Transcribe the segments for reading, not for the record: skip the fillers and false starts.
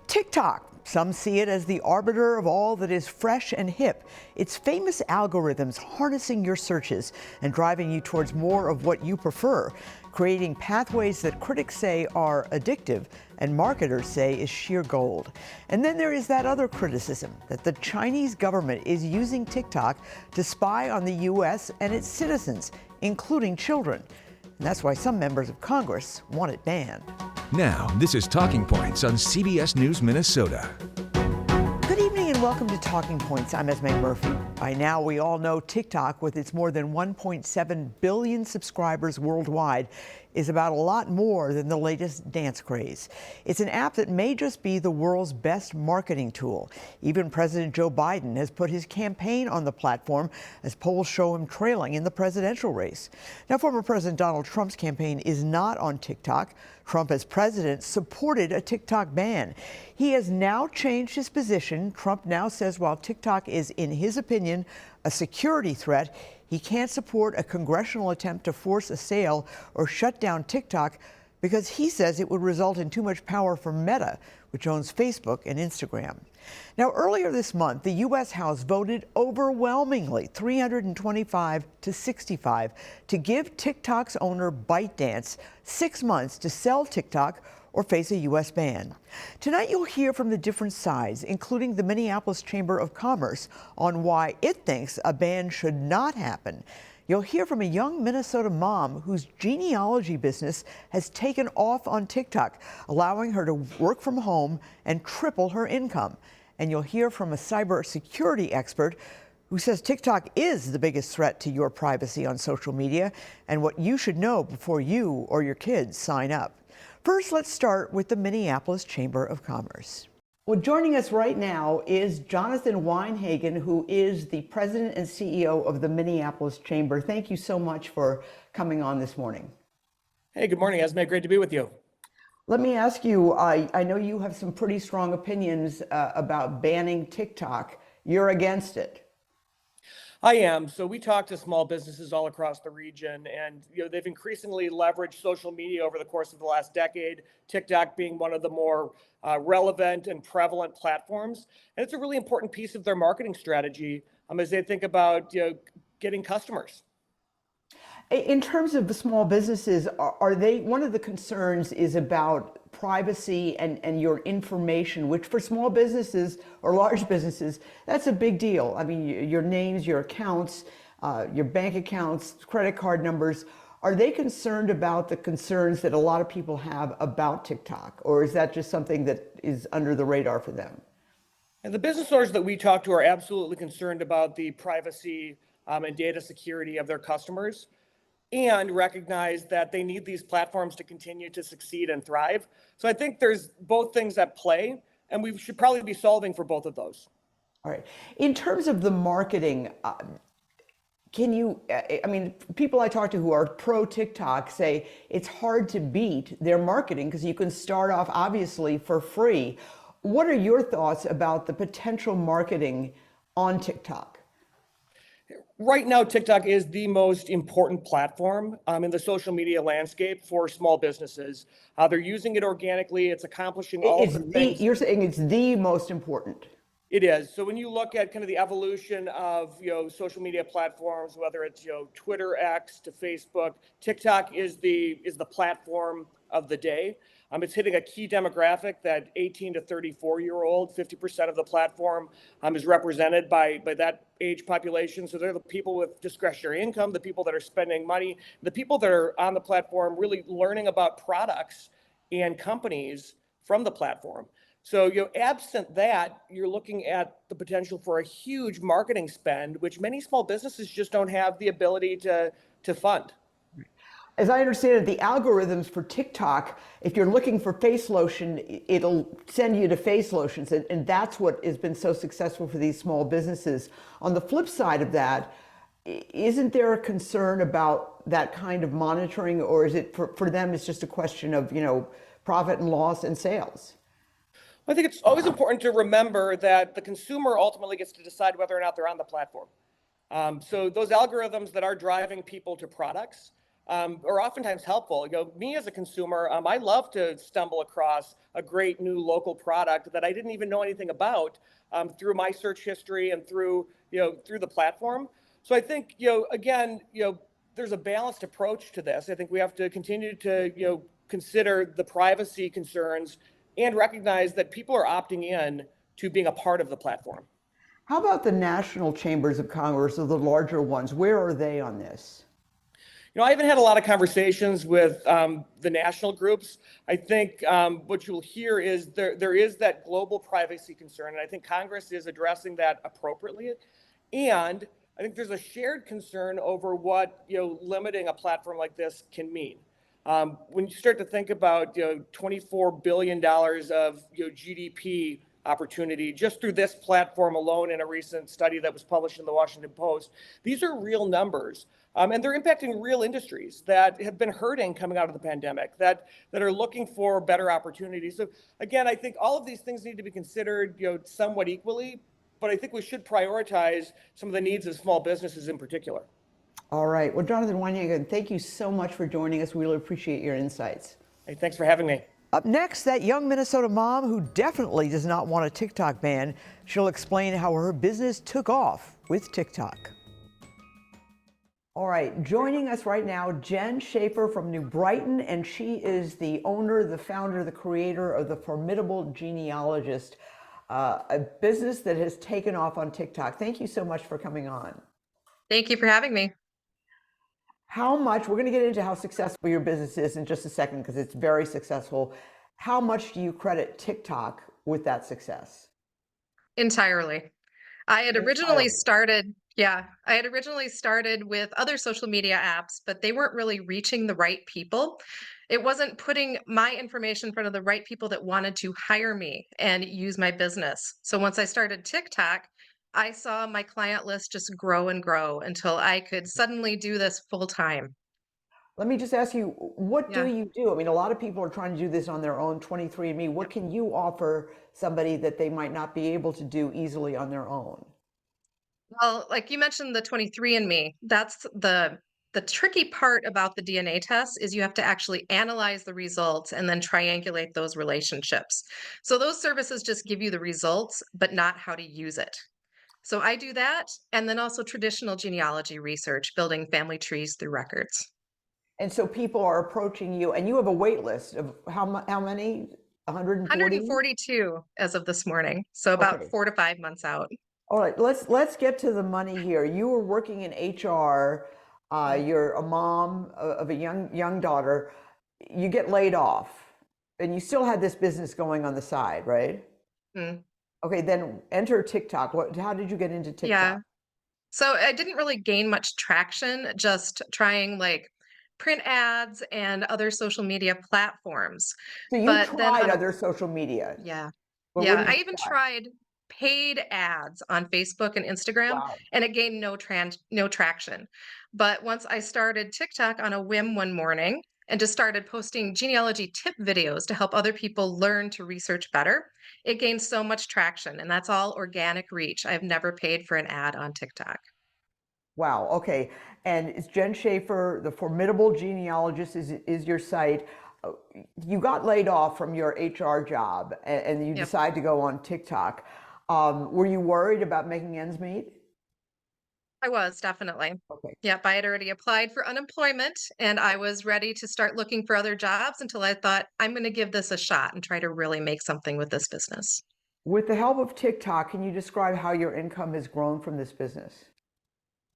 TikTok. Some see it as the arbiter of all that is fresh and hip. Its famous algorithms harnessing your searches and driving you towards more of what you prefer, creating pathways that critics say are addictive and marketers say is sheer gold. And then there is that other criticism that the Chinese government is using TikTok to spy on the U.S. and its citizens, including children. And that's why some members of Congress want it banned. Now, this is Talking Points on CBS News Minnesota. Good evening and welcome to Talking Points. I'm Esme Murphy. By now, we all know TikTok, with its more than 1.7 billion subscribers worldwide, is about a lot more than the latest dance craze. It's an app that may just be the world's best marketing tool. Even President Joe Biden has put his campaign on the platform as polls show him trailing in the presidential race. Now, former President Donald Trump's campaign is not on TikTok. Trump, as president, supported a TikTok ban. He has now changed his position. Trump now says while TikTok is, in his opinion, a security threat, he can't support a congressional attempt to force a sale or shut down TikTok because he says it would result in too much power for Meta, which owns Facebook and Instagram. Now, earlier this month, the U.S. House voted overwhelmingly, 325 to 65, to give TikTok's owner ByteDance 6 months to sell TikTok or face a U.S. ban. Tonight, you'll hear from the different sides, including the Minneapolis Chamber of Commerce, on why it thinks a ban should not happen. You'll hear from a young Minnesota mom whose genealogy business has taken off on TikTok, allowing her to work from home and triple her income. And you'll hear from a cybersecurity expert who says TikTok is the biggest threat to your privacy on social media and what you should know before you or your kids sign up. First, let's start with the Minneapolis Chamber of Commerce. Well, joining us right now is Jonathan Weinhagen, who is the president and CEO of the Minneapolis Chamber. Thank you so much for coming on this morning. Hey, good morning, Esme. Great to be with you. Let me ask you, I know you have some pretty strong opinions about banning TikTok. You're against it. I am. So we talk to small businesses all across the region, and they've increasingly leveraged social media over the course of the last decade, TikTok being one of the more relevant and prevalent platforms. And it's a really important piece of their marketing strategy as they think about getting customers. In terms of the small businesses, are they, one of the concerns is about privacy and your information, which for small businesses or large businesses, that's a big deal. I mean, your names, your accounts, your bank accounts, credit card numbers. Are they concerned about the concerns that a lot of people have about TikTok, or is that just something that is under the radar for them? And the business owners that we talk to are absolutely concerned about the privacy and data security of their customers, and recognize that they need these platforms to continue to succeed and thrive. So I think there's both things at play, and we should probably be solving for both of those. All right. In terms of the marketing, can you, I mean, people I talk to who are pro TikTok say it's hard to beat their marketing because you can start off obviously for free. What are your thoughts about the potential marketing on TikTok? Right now, TikTok is the most important platform in the social media landscape for small businesses. They're using it organically. It's accomplishing all of the things. You're saying it's the most important. It is. So when you look at kind of the evolution of social media platforms, whether it's Twitter, X to Facebook, TikTok is the platform of the day. It's hitting a key demographic, that 18 to 34-year-old. 50% of the platform is represented by that age population. So they're the people with discretionary income, the people that are spending money, the people that are on the platform really learning about products and companies from the platform. So absent that, you're looking at the potential for a huge marketing spend, which many small businesses just don't have the ability to fund. As I understand it, the algorithms for TikTok, if you're looking for face lotion, it'll send you to face lotions. And that's what has been so successful for these small businesses. On the flip side of that, isn't there a concern about that kind of monitoring, or is it for them, it's just a question of, profit and loss and sales? I think it's always important to remember that the consumer ultimately gets to decide whether or not they're on the platform. So those algorithms that are driving people to products, are oftentimes helpful. Me as a consumer, I love to stumble across a great new local product that I didn't even know anything about through my search history and through the platform. So I think, again, there's a balanced approach to this. I think we have to continue to, consider the privacy concerns and recognize that people are opting in to being a part of the platform. How about the national chambers of Congress or the larger ones? Where are they on this? I haven't had a lot of conversations with the national groups. I think what you'll hear is there is that global privacy concern, and I think Congress is addressing that appropriately. And I think there's a shared concern over what limiting a platform like this can mean. When you start to think about $24 billion of GDP opportunity just through this platform alone in a recent study that was published in the Washington Post, these are real numbers. And they're impacting real industries that have been hurting coming out of the pandemic, that are looking for better opportunities. So again, I think all of these things need to be considered somewhat equally, but I think we should prioritize some of the needs of small businesses in particular. All right. Well, Jonathan Weinhagen, thank you so much for joining us. We really appreciate your insights. Hey, thanks for having me. Up next, that young Minnesota mom who definitely does not want a TikTok ban. She'll explain how her business took off with TikTok. All right, joining us right now, Jen Shaffer from New Brighton, and she is the owner, the founder, the creator of the Formidable Genealogist, a business that has taken off on TikTok. Thank you so much for coming on. Thank you for having me. How much, we're going to get into how successful your business is in just a second because it's very successful. How much do you credit TikTok with that success? Entirely. I had originally Entirely. started with other social media apps, but they weren't really reaching the right people. It wasn't putting my information in front of the right people that wanted to hire me and use my business. So once I started TikTok, I saw my client list just grow and grow until I could suddenly do this full time. Let me just ask you, what do Yeah. you do? I mean, a lot of people are trying to do this on their own, 23andMe. What can you offer somebody that they might not be able to do easily on their own? Well, like you mentioned the 23andMe, that's the tricky part about the DNA test is you have to actually analyze the results and then triangulate those relationships. So those services just give you the results, but not how to use it. So I do that, and then also traditional genealogy research, building family trees through records. And so people are approaching you, and you have a wait list of how many? 140? 142 as of this morning, so about Okay. 4 to 5 months out. All right, let's get to the money here. You were working in HR. Mm, You're a mom of a young daughter. You get laid off, and you still had this business going on the side, right? mm. Okay, then enter TikTok. How did you get into Yeah. TikTok? So I didn't really gain much traction just trying like print ads and other social media platforms. So you But then tried on a other social media, yeah. but what Yeah, did I you even try? tried paid ads on Facebook and Instagram Wow. and it gained no traction. But once I started TikTok on a whim one morning and just started posting genealogy tip videos to help other people learn to research better, it gained so much traction and that's all organic reach. I've never paid for an ad on TikTok. Wow. Okay. And it's Jen Shaffer, the Formidable Genealogist is your site. Uh, You got laid off from your HR job and you Yep. decide to go on TikTok. Were you worried about making ends meet? I was, definitely. Okay. Yep, I had already applied for unemployment and I was ready to start looking for other jobs until I thought, I'm going to give this a shot and try to really make something with this business. With the help of TikTok, can you describe how your income has grown from this business?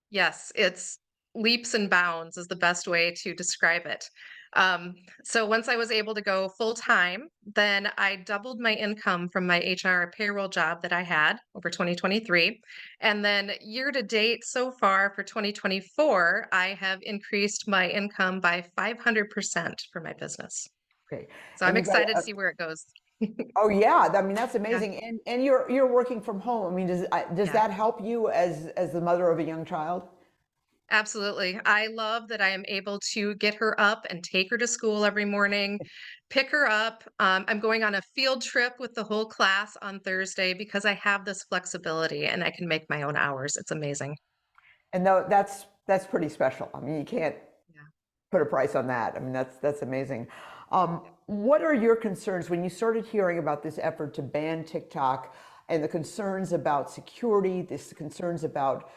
Yes, it's leaps and bounds is the best way to describe it. Um, so once I was able to go full time, then I doubled my income from my HR payroll job that I had over 2023. And then year to date so far for 2024, I have increased my income by 500% for my business. Okay. So I'm And you got excited to see where it goes. oh yeah, I mean that's Yeah, amazing. And you're working from home. I mean, does yeah. that help you as the mother of a young child? Absolutely. I love that I am able to get her up and take her to school every morning, pick her up. I'm going on a field trip with the whole class on Thursday because I have this flexibility and I can make my own hours. It's amazing. And though that's pretty special. I mean, you can't Yeah. put a price on that. I mean, that's amazing. What are your concerns when you started hearing about this effort to ban TikTok and the concerns about security, this concerns about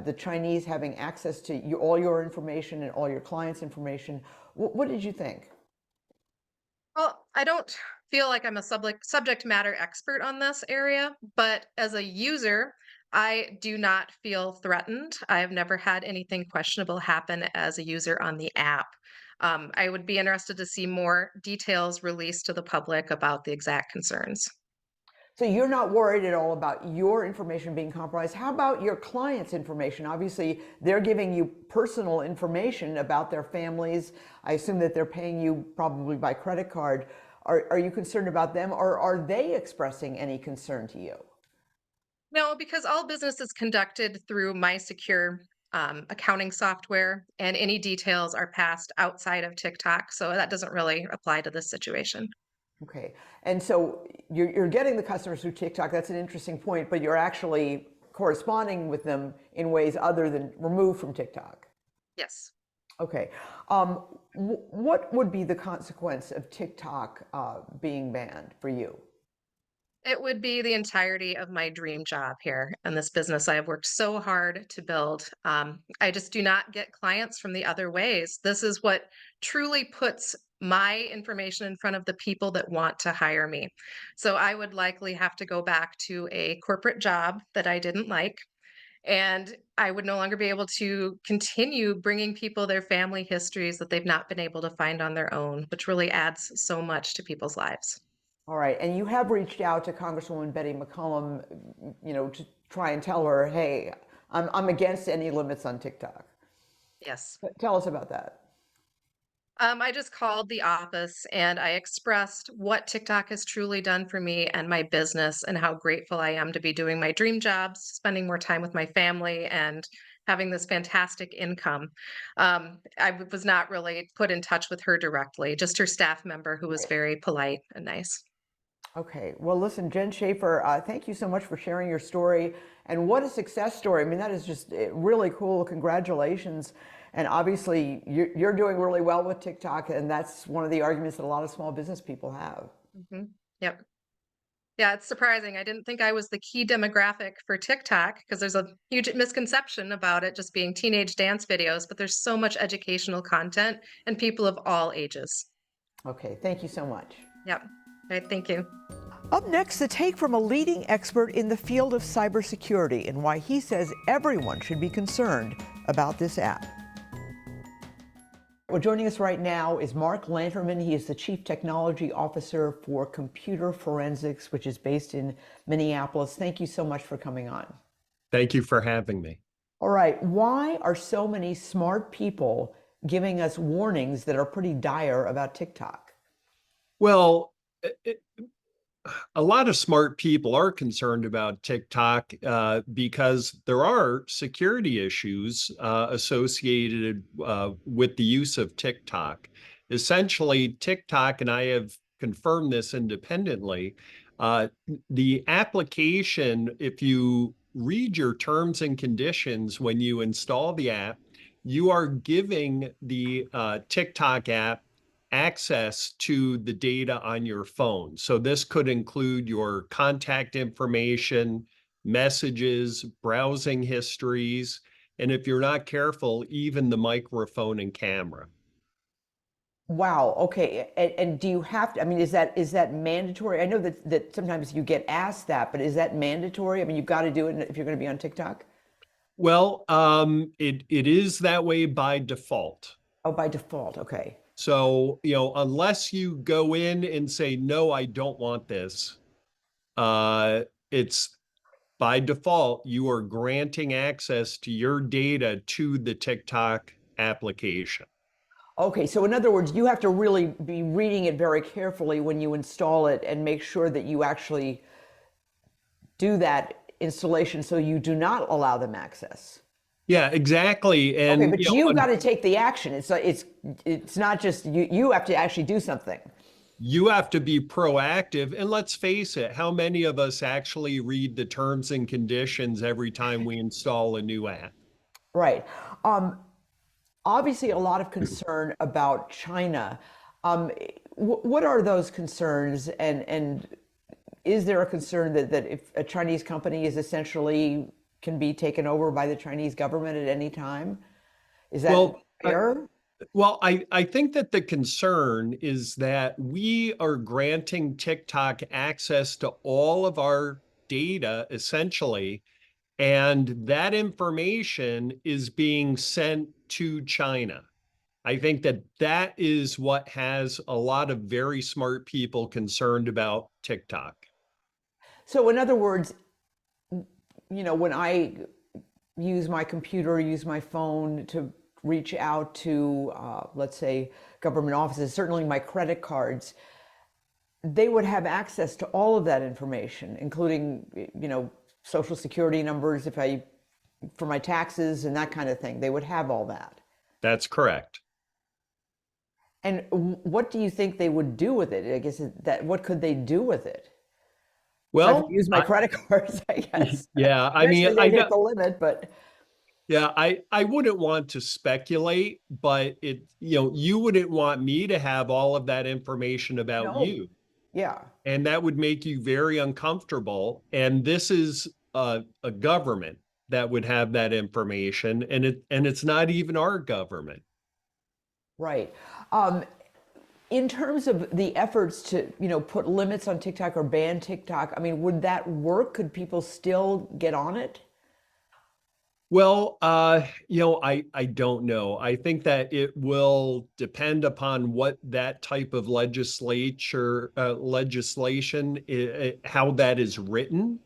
the Chinese having access to all your information and all your clients' information? What did you think? Well, I don't feel like I'm a subject matter expert on this area, but as a user, I do not feel threatened. I've never had anything questionable happen as a user on the app. I would be interested to see more details released to the public about the exact concerns. So you're not worried at all about your information being compromised. How about your clients' information? Obviously, they're giving you personal information about their families. I assume that they're paying you probably by credit card. Are you concerned about them, or are they expressing any concern to you? No, because all business is conducted through my secure accounting software, and any details are passed outside of TikTok. So that doesn't really apply to this situation. Okay. And so you're getting the customers through TikTok. That's an interesting point, but you're actually corresponding with them in ways other than removed from TikTok. Yes. Okay. What would be the consequence of TikTok being banned for you? It would be the entirety of my dream job here and this business I have worked so hard to build. I just do not get clients from the other ways. This is what truly puts my information in front of the people that want to hire me. So I would likely have to go back to a corporate job that I didn't like. And I would no longer be able to continue bringing people their family histories that they've not been able to find on their own, which really adds so much to people's lives. All right. And you have reached out to Congresswoman Betty McCollum, to try and tell her, hey, I'm against any limits on TikTok. Yes. Tell us about that. I just called the office and I expressed what TikTok has truly done for me and my business, and how grateful I am to be doing my dream jobs, spending more time with my family, and having this fantastic income. Was not really put in touch with her directly, just her staff member who was Right. very polite and nice. Okay. Well, listen, Jen Shaffer, thank you so much for sharing your story. And what a success story. I mean, that is just really cool. Congratulations. And obviously, you're doing really well with TikTok. And that's one of the arguments that a lot of small business people have. Yep. Yeah, it's surprising. I didn't think I was the key demographic for TikTok because there's a huge misconception about it just being teenage dance videos, but there's so much educational content and people of all ages. Okay. Thank you so much. Yep. Right. Thank you. Up next, the take from a leading expert in the field of cybersecurity and why he says everyone should be concerned about this app. Well, joining us right now is Mark Lanterman. He is the Chief Technology Officer for Computer Forensics, which is based in Minneapolis. Thank you so much for coming on. Thank you for having me. All right, why are so many smart people giving us warnings that are pretty dire about TikTok? Well, a lot of smart people are concerned about TikTok because there are security issues associated with the use of TikTok. Essentially, TikTok, and I have confirmed this independently, the application, if you read your terms and conditions when you install the app, you are giving the TikTok app access to the data on your phone. So this could include your contact information, messages, browsing histories, and if you're not careful, even the microphone and camera. Wow. Okay. And do you have to? I mean, is that mandatory? I know that sometimes you get asked that, but is that mandatory? I mean, you've got to do it if you're going to be on TikTok. Well, it is that way by default. Oh, by default. Okay. So, unless you go in and say, no, I don't want this, it's by default, you are granting access to your data to the TikTok application. Okay. So in other words, you have to really be reading it very carefully when you install it and make sure that you actually do that installation so you do not allow them access. Yeah, exactly. Okay, And but you've got to take the action. It's not just you. You have to actually do something. you have to be proactive. And let's face it, how many of us actually read the terms and conditions every time we install a new app? Right. Um, obviously a lot of concern about China. What are those concerns, and is there a concern that if a Chinese company is essentially can be taken over by the Chinese government at any time? Is that Well, fair? I think that the concern is that we are granting TikTok access to all of our data essentially, and that information is being sent to China. I think that that is what has a lot of very smart people concerned about TikTok. So in other words, when I use my computer, use my phone to reach out to, let's say, government offices, certainly my credit cards, they would have access to all of that information, including, social security numbers, for my taxes and that kind of thing. They would have all that. That's correct. And what do you think they would do with it? I guess what could they do with it? Aside from Well, use my credit cards, I guess. yeah, I mean, Eventually they'd hit the limit, but yeah, I wouldn't want to speculate, but you wouldn't want me to have all of that information about no. you, Yeah. and that would make you very uncomfortable. And this is a government that would have that information, and it's not even our government. Right. In terms of the efforts to, put limits on TikTok or ban TikTok, I mean, would that work? Could people still get on it? Well, I don't know. I think that it will depend upon what that type of legislation, how that is written.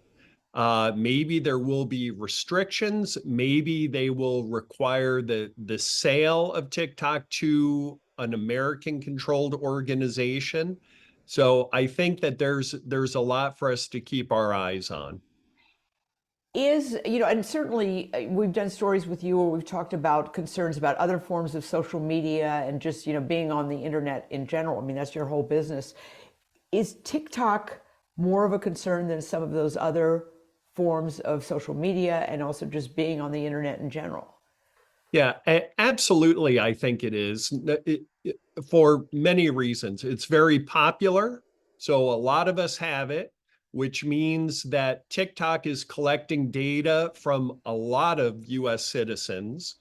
Maybe there will be restrictions. Maybe they will require the sale of TikTok to an American-controlled organization. So I think that there's a lot for us to keep our eyes on. And certainly we've done stories with you where we've talked about concerns about other forms of social media and just, being on the internet in general. I mean, that's your whole business. Is TikTok more of a concern than some of those other forms of social media and also just being on the internet in general? Yeah, absolutely. I think it is for many reasons. It's very popular. So a lot of us have it, which means that TikTok is collecting data from a lot of US citizens,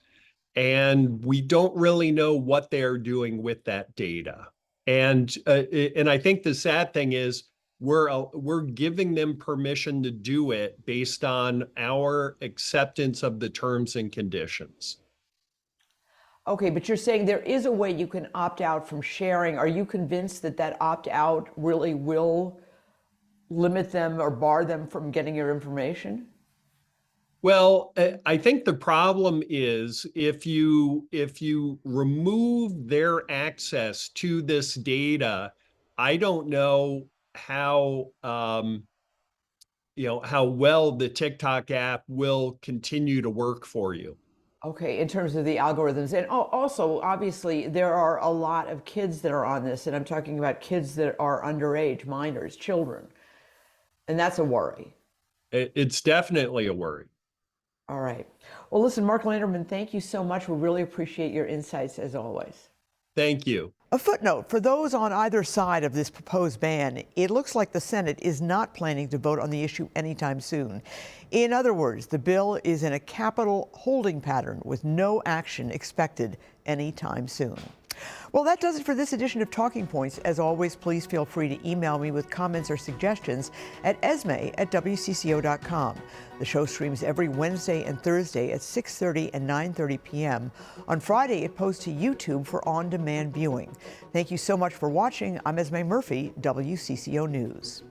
and we don't really know what they're doing with that data. And I think the sad thing is we're giving them permission to do it based on our acceptance of the terms and conditions. Okay, but you're saying there is a way you can opt out from sharing. Are you convinced that that opt out really will limit them or bar them from getting your information? Well, I think the problem is if you remove their access to this data, I don't know how well the TikTok app will continue to work for you. Okay, in terms of the algorithms. And also, obviously, there are a lot of kids that are on this, and I'm talking about kids that are underage, minors, children. And that's a worry. It's definitely a worry. All right. Well, listen, Mark Lanterman, thank you so much. We really appreciate your insights as always. Thank you. A footnote for those on either side of this proposed ban: it looks like the Senate is not planning to vote on the issue anytime soon. In other words, the bill is in a capital holding pattern with no action expected anytime soon. Well, that does it for this edition of Talking Points. As always, please feel free to email me with comments or suggestions at esme@wcco.com. The show streams every Wednesday and Thursday at 6:30 and 9:30 p.m. On Friday, it posts to YouTube for on-demand viewing. Thank you so much for watching. I'm Esme Murphy, WCCO News.